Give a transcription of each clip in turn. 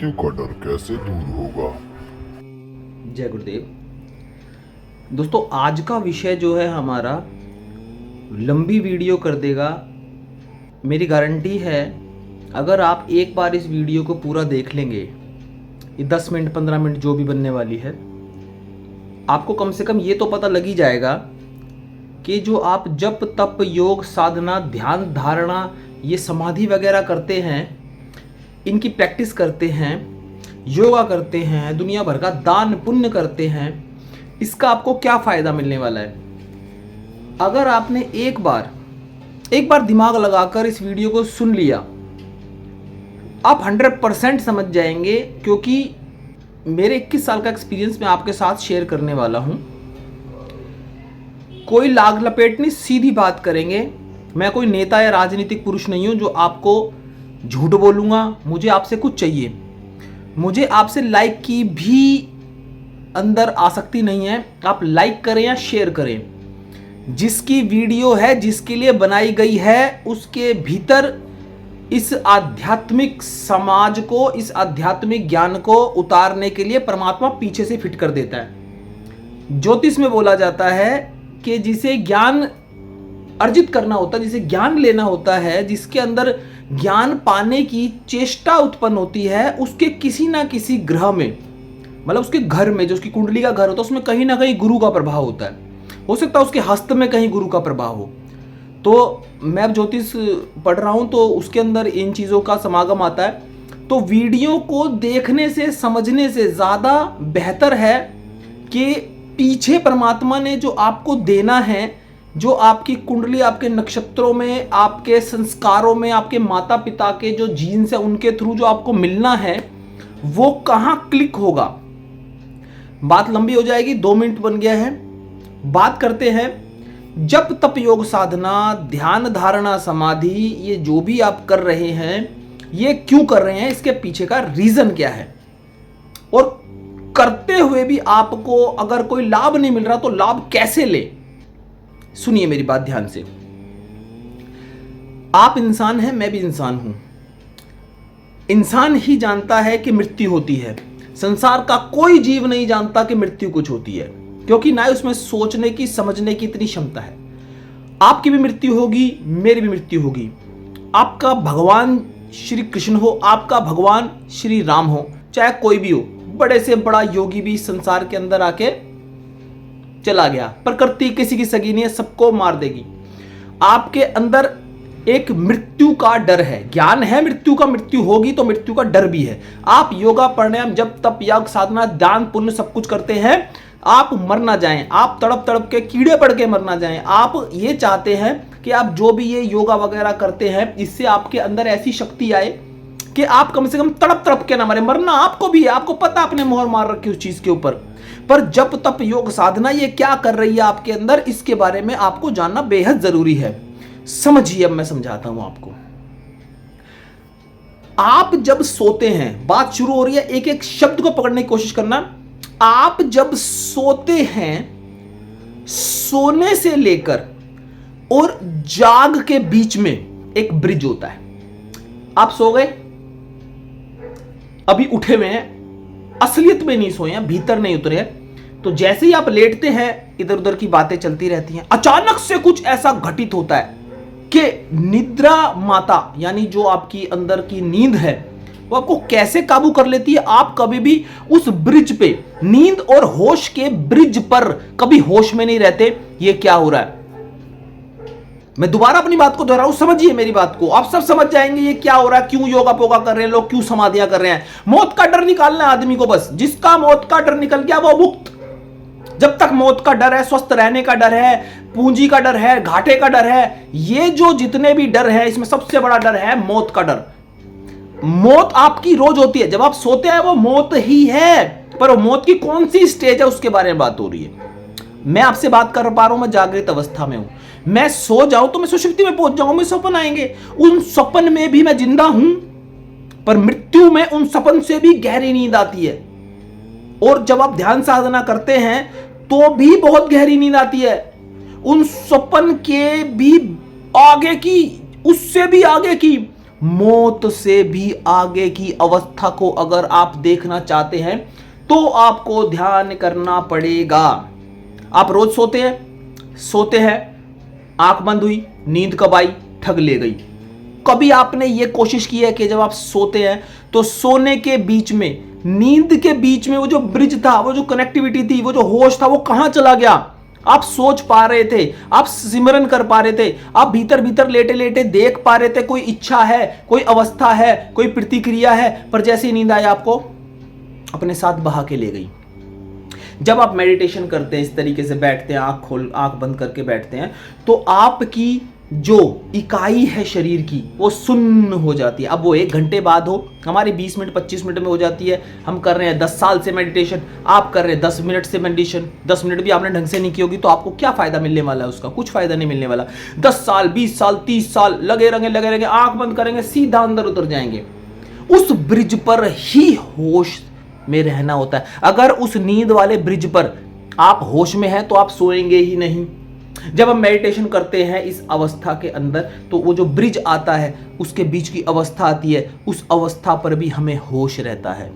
मृत्यु का डर कैसे दूर होगा। जय गुरुदेव। दोस्तों, आज का विषय जो है हमारा लंबी वीडियो कर देगा। मेरी गारंटी है, अगर आप एक बार इस वीडियो को पूरा देख लेंगे, ये 10 मिनट 15 मिनट जो भी बनने वाली है, आपको कम से कम ये तो पता लग ही जाएगा कि जो आप जप तप योग साधना ध्यान धारणा ये समाधि वगैरह करते हैं, इनकी प्रैक्टिस करते हैं, योगा करते हैं, दुनिया भर का दान पुण्य करते हैं, इसका आपको क्या फ़ायदा मिलने वाला है। अगर आपने एक बार दिमाग लगाकर इस वीडियो को सुन लिया, आप 100% समझ जाएंगे, क्योंकि मेरे 21 साल का एक्सपीरियंस मैं आपके साथ शेयर करने वाला हूं। कोई लाग लपेट नहीं, सीधी बात करेंगे। मैं कोई नेता या राजनीतिक पुरुष नहीं हूं जो आपको झूठ बोलूंगा। मुझे आपसे कुछ चाहिए, मुझे आपसे लाइक की भी अंदर आसक्ति नहीं है। आप लाइक करें या शेयर करें, जिसकी वीडियो है, जिसके लिए बनाई गई है, उसके भीतर इस आध्यात्मिक समाज को, इस आध्यात्मिक ज्ञान को उतारने के लिए परमात्मा पीछे से फिट कर देता है। ज्योतिष में बोला जाता है कि जिसे ज्ञान अर्जित करना होता है, जिसे ज्ञान लेना होता है, जिसके अंदर ज्ञान पाने की चेष्टा उत्पन्न होती है, उसके किसी ना किसी ग्रह में, मतलब उसके घर में, जो उसकी कुंडली का घर होता है, उसमें कहीं ना कहीं गुरु का प्रभाव होता है। हो सकता है उसके हस्त में कहीं गुरु का प्रभाव हो। तो मैं अब ज्योतिष पढ़ रहा हूं, तो उसके अंदर इन चीज़ों का समागम आता है। तो वीडियो को देखने से समझने से ज़्यादा बेहतर है कि पीछे परमात्मा ने जो आपको देना है, जो आपकी कुंडली, आपके नक्षत्रों में, आपके संस्कारों में, आपके माता पिता के जो जीन्स है उनके थ्रू जो आपको मिलना है, वो कहाँ क्लिक होगा। बात लंबी हो जाएगी, 2 मिनट बन गया है। बात करते हैं जप तप योग साधना ध्यान धारणा समाधि, ये जो भी आप कर रहे हैं, ये क्यों कर रहे हैं, इसके पीछे का रीजन क्या है, और करते हुए भी आपको अगर कोई लाभ नहीं मिल रहा तो लाभ कैसे ले। सुनिए मेरी बात ध्यान से। आप इंसान हैं, मैं भी इंसान हूं। इंसान ही जानता है कि मृत्यु होती है। संसार का कोई जीव नहीं जानता कि मृत्यु कुछ होती है, क्योंकि ना उसमें सोचने की समझने की इतनी क्षमता है। आपकी भी मृत्यु होगी, मेरी भी मृत्यु होगी। आपका भगवान श्री कृष्ण हो, आपका भगवान श्री राम हो, चाहे कोई भी हो, बड़े से बड़ा योगी भी संसार के अंदर आके चला गया। प्रकृति किसी की सगी नहीं है, सबको मार देगी। आपके अंदर एक मृत्यु का डर है, ज्ञान है मृत्यु का, मृत्यु होगी तो मृत्यु का डर भी है। आप योगा प्राणायाम जब तप योग साधना दान पुण्य सब कुछ करते हैं, आप मर ना जाएं, आप तड़प तड़प के कीड़े पड़ के मर ना जाएं। आप ये चाहते हैं कि आप जो भी ये योगा वगैरह करते हैं, इससे आपके अंदर ऐसी शक्ति आए कि आप कम से कम तड़प तड़प के ना मरे। मरना आपको भी है, आपको पता, आपने मोहर मार रखी उस चीज के ऊपर। पर जप तप योग साधना ये क्या कर रही है आपके अंदर, इसके बारे में आपको जानना बेहद जरूरी है। समझिए, अब मैं समझाता हूं आपको। आप जब सोते हैं, बात शुरू हो रही है, एक एक शब्द को पकड़ने की कोशिश करना। आप जब सोते हैं, सोने से लेकर और जाग के बीच में एक ब्रिज होता है। आप सो गए, अभी उठे हुए हैं, असलियत में नहीं सोए हैं, भीतर नहीं उतरे हैं, तो जैसे ही आप लेटते हैं, इधर उधर की बातें चलती रहती हैं। अचानक से कुछ ऐसा घटित होता है कि निद्रा माता, यानी जो आपकी अंदर की नींद है, वो आपको कैसे काबू कर लेती है। आप कभी भी उस ब्रिज पे, नींद और होश के ब्रिज पर कभी होश में नहीं रहते। ये क्या हो रहा है, मैं दोबारा अपनी बात को दोहराऊं, समझिए मेरी बात को, आप सब समझ जाएंगे ये क्या हो रहा है, क्यों योगा पोगा कर रहे हैं लोग, क्यों समाधियां कर रहे हैं। मौत का डर निकालना है आदमी को बस। जिसका मौत का डर निकल गया वो मुक्त। जब तक मौत का डर है, स्वस्थ रहने का डर है, पूंजी का डर है, घाटे का डर है, ये जो जितने भी डर है, इसमें सबसे बड़ा डर है मौत का डर। मौत आपकी रोज होती है, जब आप सोते हैं वो मौत ही है, पर वो मौत की कौन सी स्टेज है उसके बारे में बात हो रही है। मैं आपसे बात कर पा रहा हूं, मैं जागृत अवस्था में हूं। मैं सो जाऊं तो मैं सुषुप्ति में पहुंच जाऊंगा, मुझे सपन आएंगे, उन सपन में भी मैं जिंदा हूं। पर मृत्यु में उन सपन से भी गहरी नींद आती है। और जब आप ध्यान साधना करते हैं तो भी बहुत गहरी नींद आती है। उन सपन के भी आगे की, उससे भी आगे की, मौत से भी आगे की अवस्था को अगर आप देखना चाहते हैं तो आपको ध्यान करना पड़ेगा। आप रोज सोते हैं, आंख बंद हुई, नींद कब आई, ठग ले गई। कभी आपने ये कोशिश की है कि जब आप सोते हैं तो सोने के बीच में, नींद के बीच में वो जो ब्रिज था, वो जो कनेक्टिविटी थी, वो जो होश था, वो कहां चला गया? आप सोच पा रहे थे, आप सिमरन कर पा रहे थे, आप भीतर भीतर लेटे लेटे देख पा रहे थे कोई इच्छा है, कोई अवस्था है, कोई प्रतिक्रिया है, पर जैसे ही नींद आई आपको अपने साथ बहा के ले गई। जब आप मेडिटेशन करते हैं, इस तरीके से बैठते हैं, आंख बंद करके बैठते हैं, तो आपकी जो इकाई है शरीर की वो सुन्न हो जाती है। अब वो 1 घंटे बाद हो, हमारी 20 मिनट 25 मिनट में हो जाती है। हम कर रहे हैं 10 साल से मेडिटेशन, आप कर रहे हैं 10 मिनट से मेडिटेशन। 10 मिनट भी आपने ढंग से नहीं की होगी तो आपको क्या फायदा मिलने वाला है? उसका कुछ फायदा नहीं मिलने वाला। 10 साल 20 साल 30 साल लगे रहेंगे, आंख बंद करेंगे, सीधा अंदर उतर जाएंगे। उस ब्रिज पर ही होश में रहना होता है। अगर उस नींद वाले ब्रिज पर आप होश में हैं तो आप सोएंगे ही नहीं। जब हम मेडिटेशन करते हैं इस अवस्था के अंदर, तो वो जो ब्रिज आता है, उसके बीच की अवस्था आती है, उस अवस्था पर भी हमें होश रहता है।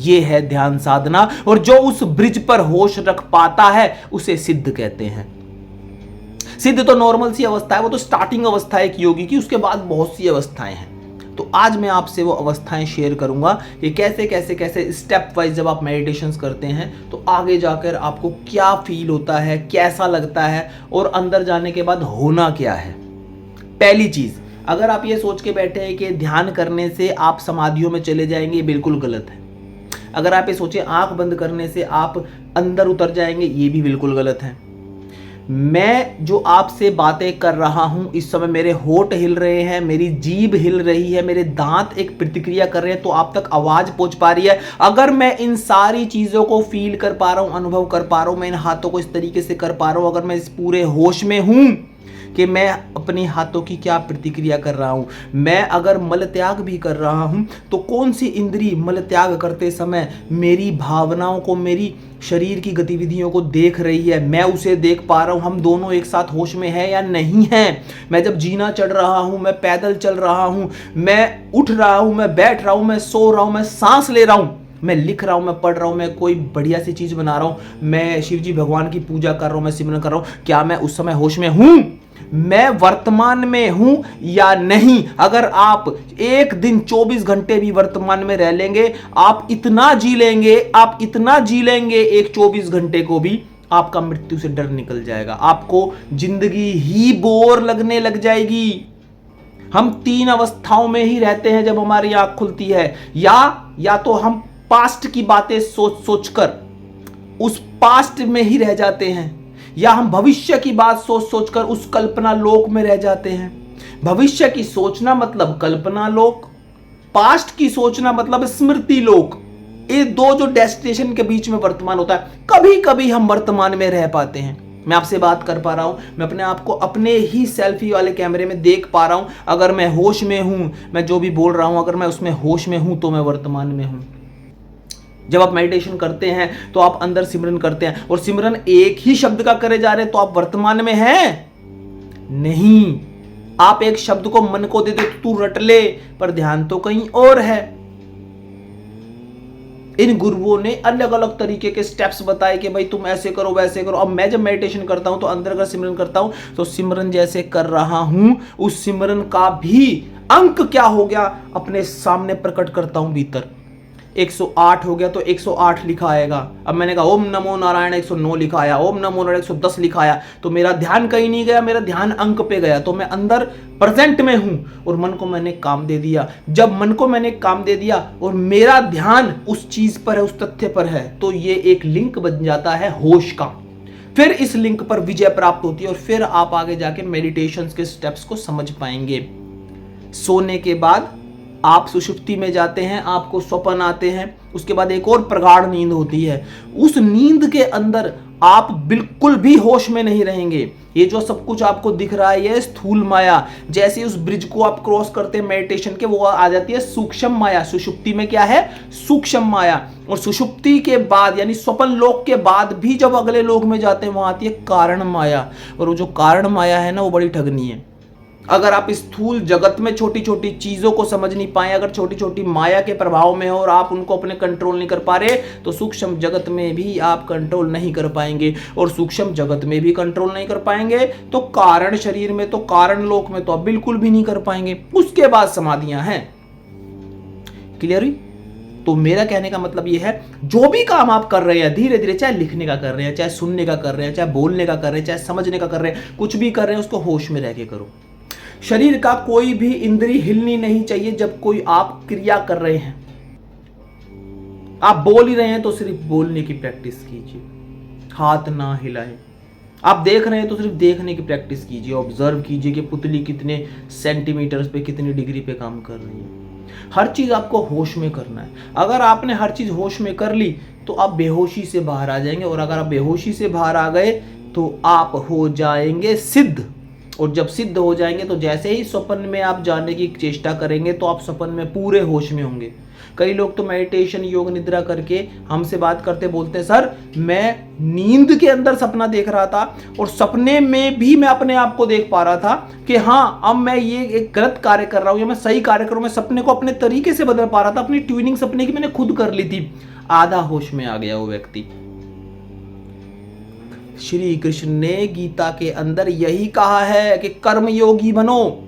ये है ध्यान साधना, और जो उस ब्रिज पर होश रख पाता है उसे सिद्ध कहते हैं। सिद्ध तो नॉर्मल सी अवस्था है, वो तो स्टार्टिंग अवस्था है एक योगी की, उसके बाद बहुत सी अवस्थाएं हैं। तो आज मैं आपसे वो अवस्थाएं शेयर करूंगा कि कैसे स्टेप वाइज जब आप मेडिटेशंस करते हैं तो आगे जाकर आपको क्या फील होता है, कैसा लगता है, और अंदर जाने के बाद होना क्या है। पहली चीज, अगर आप ये सोच के बैठे हैं कि ध्यान करने से आप समाधियों में चले जाएंगे, ये बिल्कुल गलत है। अगर आप ये सोचे आंख बंद करने से आप अंदर उतर जाएंगे, ये भी बिल्कुल गलत है। मैं जो आपसे बातें कर रहा हूं इस समय, मेरे होठ हिल रहे हैं, मेरी जीभ हिल रही है, मेरे दांत एक प्रतिक्रिया कर रहे हैं, तो आप तक आवाज पहुंच पा रही है। अगर मैं इन सारी चीजों को फील कर पा रहा हूं, अनुभव कर पा रहा हूं, मैं इन हाथों को इस तरीके से कर पा रहा हूं, अगर मैं इस पूरे होश में हूं कि मैं अपने हाथों की क्या प्रतिक्रिया कर रहा हूं, मैं अगर मल त्याग भी कर रहा हूं तो कौन सी इंद्री मल त्याग करते समय मेरी भावनाओं को, मेरी शरीर की गतिविधियों को देख रही है, मैं उसे देख पा रहा हूं। हम दोनों एक साथ होश में है या नहीं है? मैं जब जीना चढ़ रहा हूं, मैं पैदल चल रहा हूं, मैं उठ रहा हूं, मैं बैठ रहा हूं, मैं सो रहा हूं, मैं सांस ले रहा हूं, मैं लिख रहा हूं, मैं पढ़ रहा हूं, मैं कोई बढ़िया सी चीज बना रहा हूं, मैं शिव जी भगवान की पूजा कर रहा हूं, मैं सिमरन कर रहा हूं, क्या मैं उस समय होश में हूं? मैं वर्तमान में हूं या नहीं? अगर आप एक दिन 24 घंटे भी वर्तमान में रह लेंगे, आप इतना जी लेंगे एक 24 घंटे को भी, आपका मृत्यु से डर निकल जाएगा। आपको जिंदगी ही बोर लगने लग जाएगी। हम 3 अवस्थाओं में ही रहते हैं जब हमारी आंख खुलती है। या तो हम पास्ट की बातें सोचकर उस पास्ट में ही रह जाते हैं, या हम भविष्य की बात सोचकर उस कल्पना लोक में रह जाते हैं। भविष्य की सोचना मतलब कल्पना लोक, पास्ट की सोचना मतलब स्मृति लोक। ये दो जो डेस्टिनेशन के बीच में वर्तमान होता है, कभी कभी हम वर्तमान में रह पाते हैं। मैं आपसे बात कर पा रहा हूं, मैं अपने आप को अपने ही सेल्फी वाले कैमरे में देख पा रहा हूं। अगर मैं होश में हूं, मैं जो भी बोल रहा हूं, अगर मैं उसमें होश में हूं तो मैं वर्तमान में हूं। जब आप मेडिटेशन करते हैं तो आप अंदर सिमरन करते हैं, और सिमरन एक ही शब्द का करे जा रहे हैं, तो आप वर्तमान में हैं नहीं। आप एक शब्द को मन को दे दो, तू रट ले, पर ध्यान तो कहीं और है। इन गुरुओं ने अलग अलग तरीके के स्टेप्स बताए कि भाई तुम ऐसे करो वैसे करो। अब मैं जब मेडिटेशन करता हूं तो अंदर अगर सिमरन करता हूं तो सिमरन जैसे कर रहा हूं, उस सिमरन का भी अंक क्या हो गया अपने सामने प्रकट करता हूं भीतर। 108 हो गया तो 108 लिखा आएगा। अब मैंने कहा ओम नमो नारायण 109 लिखा आया, ओम नमो नारायण 110 लिखा आया, तो मेरा ध्यान कहीं नहीं गया, मेरा ध्यान अंक पे गया। तो मैं अंदर प्रेजेंट में हूं और मन को मैंने काम दे दिया। जब मन को मैंने काम दे दिया और मेरा ध्यान उस चीज पर है, उस तथ्य पर है, तो ये एक लिंक बन जाता है होश का। फिर इस लिंक पर विजय प्राप्त होती है और फिर आप आगे जाके मेडिटेशन के स्टेप्स को समझ पाएंगे। सोने के बाद आप सुषुप्ति में जाते हैं, आपको स्वप्न आते हैं, उसके बाद एक और प्रगाढ़ नींद होती है। उस नींद के अंदर आप बिल्कुल भी होश में नहीं रहेंगे। ये जो सब कुछ आपको दिख रहा है ये स्थूल माया, जैसे उस ब्रिज को आप क्रॉस करते हैं मेडिटेशन के, वो आ जाती है सूक्ष्म माया। सुषुप्ति में क्या है? सूक्ष्म माया। और सुषुप्ति के बाद यानी स्वप्न लोक के बाद भी जब अगले लोक में जाते हैं वहां आती है कारण माया। और वो जो कारण माया है ना, वो बड़ी ठगनी है। अगर आप स्थूल जगत में छोटी छोटी चीजों को समझ नहीं पाए, अगर छोटी छोटी माया के प्रभाव में हो और आप उनको अपने कंट्रोल नहीं कर पा रहे, तो सूक्ष्म जगत में भी आप कंट्रोल नहीं कर पाएंगे। और सूक्ष्म जगत में भी कंट्रोल नहीं कर पाएंगे तो कारण शरीर में, तो कारण लोक में तो आप बिल्कुल भी नहीं कर पाएंगे। उसके बाद समाधियां हैं। क्लियर हुई? तो मेरा कहने का मतलब यह है, जो भी काम आप कर रहे हैं धीरे धीरे, चाहे लिखने का कर रहे हैं, चाहे सुनने का कर रहे हैं, चाहे बोलने का कर रहे हैं, चाहे समझने का कर रहे हैं, कुछ भी कर रहे हैं उसको होश में रह के करो। शरीर का कोई भी इंद्री हिलनी नहीं चाहिए जब कोई आप क्रिया कर रहे हैं। आप बोल ही रहे हैं तो सिर्फ बोलने की प्रैक्टिस कीजिए, हाथ ना हिलाएं। आप देख रहे हैं तो सिर्फ देखने की प्रैक्टिस कीजिए, ऑब्जर्व कीजिए कि पुतली कितने सेंटीमीटर पे, कितनी डिग्री पे काम कर रही है। हर चीज आपको होश में करना है। अगर आपने हर चीज होश में कर ली तो आप बेहोशी से बाहर आ जाएंगे, और अगर आप बेहोशी से बाहर आ गए तो आप हो जाएंगे सिद्ध। और जब सिद्ध हो जाएंगे तो जैसे ही स्वप्न में आप जाने की चेष्टा करेंगे तो आप स्वप्न में पूरे होश में होंगे। कई लोग तो मेडिटेशन, योग निद्रा करके हमसे बात करते बोलते हैं, सर मैं नींद के अंदर सपना देख रहा था और सपने में भी मैं अपने आप को देख पा रहा था कि हाँ अब मैं ये एक गलत कार्य कर रहा हूं या मैं सही कार्य कर रहा हूं। मैं सपने को अपने तरीके से बदल पा रहा था, अपनी ट्यूनिंग सपने की मैंने खुद कर ली थी। आधा होश में आ गया वो व्यक्ति। श्री कृष्ण ने गीता के अंदर यही कहा है कि कर्म योगी बनो।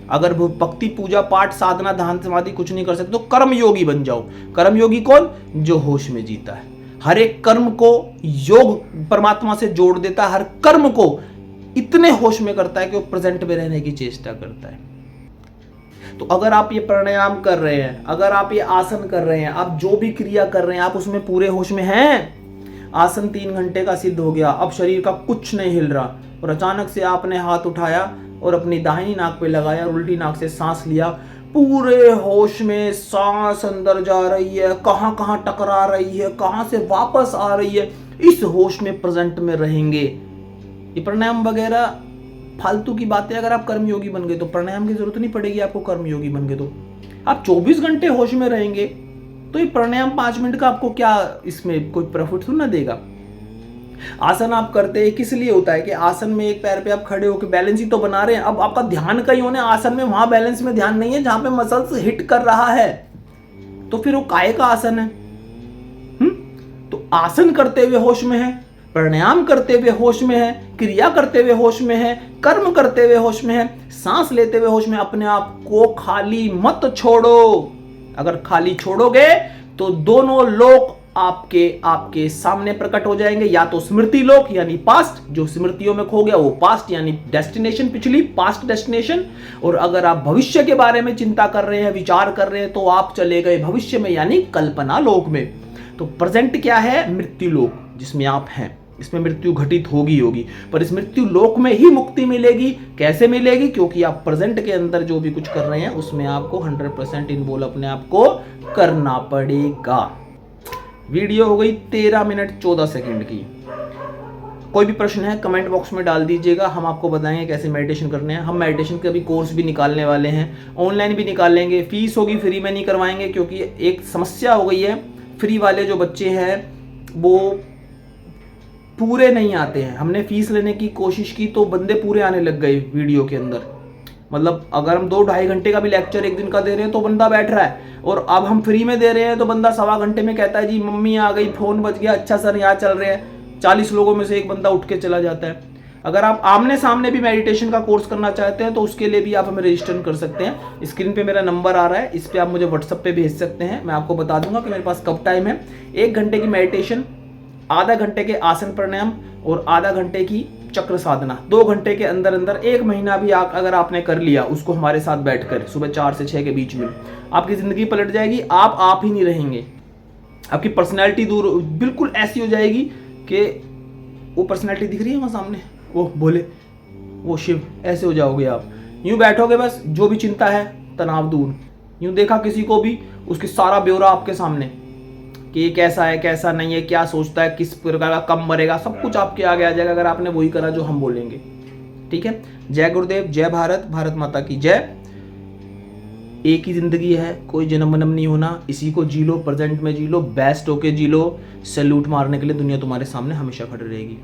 अगर भक्ति, पूजा पाठ, साधना, ध्यान, समाधि कुछ नहीं कर सकते तो कर्म योगी बन जाओ। कर्म योगी कौन? जो होश में जीता है। हर एक कर्म को योग परमात्मा से जोड़ देता है, हर कर्म को इतने होश में करता है कि वो प्रेजेंट में रहने की चेष्टा करता है। तो अगर आप ये प्राणायाम कर रहे हैं, अगर आप ये आसन कर रहे हैं, आप जो भी क्रिया कर रहे हैं आप उसमें पूरे होश में हैं। आसन 3 घंटे का सिद्ध हो गया, अब शरीर का कुछ नहीं हिल रहा, और अचानक से आपने हाथ उठाया और अपनी दाहिनी नाक पे लगाया, उल्टी नाक से सांस लिया, पूरे होश में सांस अंदर जा रही है, कहां कहां टकरा रही है, कहां से वापस आ रही है, इस होश में प्रेजेंट में रहेंगे। ये प्राणायाम वगैरह फालतू की बातें। अगर आप कर्मयोगी बन गए तो प्राणायाम की जरूरत नहीं पड़ेगी आपको। कर्मयोगी बन गए तो आप 24 घंटे होश में रहेंगे, तो ये प्राणायाम 5 मिनट का आपको क्या इसमें कोई प्रॉफिट थोड़ा ना देगा। आसन आप करते हैं किस लिए होता है कि आसन में एक पैर पे आप खड़े होकर बैलेंस ही तो बना रहे हैं। अब आपका ध्यान कहीं होने आसन में, वहां बैलेंस में ध्यान नहीं है जहां पे मसल्स हिट कर रहा है, तो फिर वो काय का आसन है। तो आसन करते हुए होश में है, प्राणायाम करते हुए होश में है, क्रिया करते हुए होश में है, कर्म करते हुए होश में है, सांस लेते हुए होश में। अपने आप को खाली मत छोड़ो। अगर खाली छोड़ोगे तो दोनों लोक आपके सामने प्रकट हो जाएंगे। या तो स्मृति लोक यानी पास्ट, जो स्मृतियों में खो गया वो पास्ट यानी डेस्टिनेशन, पिछली पास्ट डेस्टिनेशन। और अगर आप भविष्य के बारे में चिंता कर रहे हैं, विचार कर रहे हैं, तो आप चले गए भविष्य में यानी कल्पना लोक में। तो प्रेजेंट क्या है? मृत्यु लोक, जिसमें आप हैं। इसमें मृत्यु घटित होगी, पर इस मृत्यु लोक में ही मुक्ति मिलेगी। कैसे मिलेगी? क्योंकि आप प्रेजेंट के अंदर जो भी कुछ कर रहे हैं उसमें आपको 100% इन्वॉल्व अपने आप को करना पड़ेगा। वीडियो हो गई 13 मिनट 14 सेकंड की। कोई भी प्रश्न है कमेंट बॉक्स में डाल दीजिएगा, हम आपको बताएंगे कैसे मेडिटेशन करने हैं। हम मेडिटेशन के अभी कोर्स भी निकालने वाले हैं, ऑनलाइन भी निकालेंगे। फीस होगी, फ्री में नहीं करवाएंगे, क्योंकि एक समस्या हो गई है, फ्री वाले जो बच्चे हैं वो पूरे नहीं आते हैं। हमने फीस लेने की कोशिश की तो बंदे पूरे आने लग गए वीडियो के अंदर। मतलब अगर हम 2-2.5 घंटे का भी लेक्चर एक दिन का दे रहे हैं तो बंदा बैठ रहा है, और अब हम फ्री में दे रहे हैं तो बंदा 1.25 घंटे में कहता है जी मम्मी आ गई, फोन बज गया, अच्छा सर यहाँ चल रहे हैं। 40 लोगों में से एक बंदा उठ के चला जाता है। अगर आप आमने सामने भी मेडिटेशन का कोर्स करना चाहते हैं तो उसके लिए भी आप हमें रजिस्टर कर सकते हैं। स्क्रीन पे मेरा नंबर आ रहा है, इस पर आप मुझे व्हाट्सएप पे भेज सकते हैं। मैं आपको बता दूंगा कि मेरे पास कब टाइम है। 1 घंटे की मेडिटेशन, आधा घंटे के आसन प्राणायाम और आधा घंटे की चक्र साधना। 2 घंटे के अंदर अंदर 1 महीना भी अगर आपने कर लिया उसको हमारे साथ बैठकर सुबह 4 से 6 के बीच में, आपकी जिंदगी पलट जाएगी। आप ही नहीं रहेंगे, आपकी पर्सनैलिटी दूर बिल्कुल ऐसी हो जाएगी कि वो पर्सनैलिटी दिख रही है वहां सामने, वो बोले वो शिव, ऐसे हो जाओगे आप। यूं बैठोगे बस, जो भी चिंता है तनाव दूर। यूं देखा किसी को भी, उसकी सारा ब्यौरा आपके सामने कि ये कैसा है, कैसा नहीं है, क्या सोचता है, किस प्रकार का, कब मरेगा, सब कुछ आपके आगे आ जाएगा अगर आपने वही करा जो हम बोलेंगे। ठीक है। जय गुरुदेव, जय भारत, भारत माता की जय। एक ही जिंदगी है, कोई जन्म मनम नहीं होना, इसी को जी लो, प्रेजेंट में जी लो, बेस्ट होके जी लो। सैल्यूट मारने के लिए दुनिया तुम्हारे सामने हमेशा खड़ी रहेगी।